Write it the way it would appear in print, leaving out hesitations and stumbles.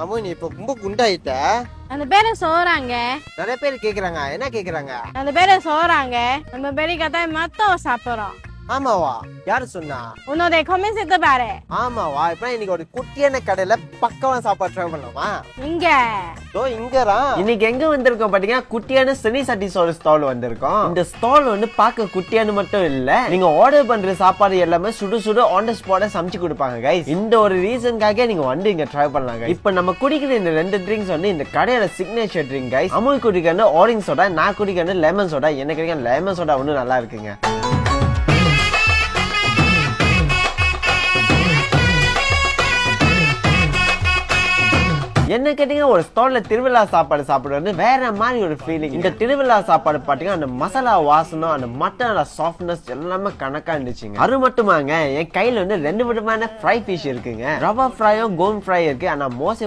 அம்மா நீ இப்ப ரொம்ப குண்டாயிட்ட. அந்த பேரை சோறாங்க. நிறைய பேர் கேக்குறாங்க, என்ன கேக்குறாங்க? அந்த பேரை சோறாங்க. நம்ம பெரியக்கா மொத்தம் சாப்பிடுறோம். ஆமாவா? யாரு சொன்னா? உன்னோட கமெண்ட் சேர்த்து பாரு. ஆமாவா? இப்ப இன்னைக்கு ஒரு குட்டியான கடையில பக்கவா சாப்பாடு ட்ரை பண்ணலாமா? இங்க இங்கரா இன்னைக்கு எங்க வந்திருக்கோம் பாத்தீங்கன்னா, குட்டியான சினி சட்டிஸோட ஸ்டால் வந்திருக்கோம். இந்த ஸ்டால் வந்து பார்க்க குட்டியான மட்டும் இல்ல, நீங்க ஆர்டர் பண்ற சாப்பாடு எல்லாமே சுடு சுடு ஆன் தி ஸ்பாட்ல சமைச்சு கொடுப்பாங்க கைஸ். இந்த ஒரு ரீசன்காக நீங்க வந்து இங்க ட்ரை பண்ணலாம் கைஸ். இப்போ நம்ம குடிக்கிற இந்த 2 ட்ரிங்க்ஸ் வந்து இந்த கடையோட சிக்னேச்சர் ட்ரிங்க் கைஸ். அமுல் குடிக்கிறது ஆரஞ்சு சோடா, நான் குடிக்கிறது லெமன் சோடா. எனக்கு கிடைக்கிற லெமன் சோடா ஒன்னும் நல்லா இருக்குங்க. என்ன கேட்டீங்க, ஒரு ஸ்டால்ல திருவிழா சாப்பாடு சாப்பிடுறது வேற மாதிரி ஒரு ஃபீலிங். இந்த திருவிழா சாப்பாடு பாத்தீங்கன்னா அந்த மசாலா வாசனம், அந்த மட்டனோட சாஃப்ட்னஸ் எல்லாமே கணக்கா இருந்துச்சுங்க. அது மட்டுமாங்க, என் கையில வந்து 2 விதமான ஃப்ரை ஃபிஷ் இருக்குங்க. ரவா ஃப்ரையும் கோன் ஃப்ரை இருக்கு. ஆனா மோஸ்ட்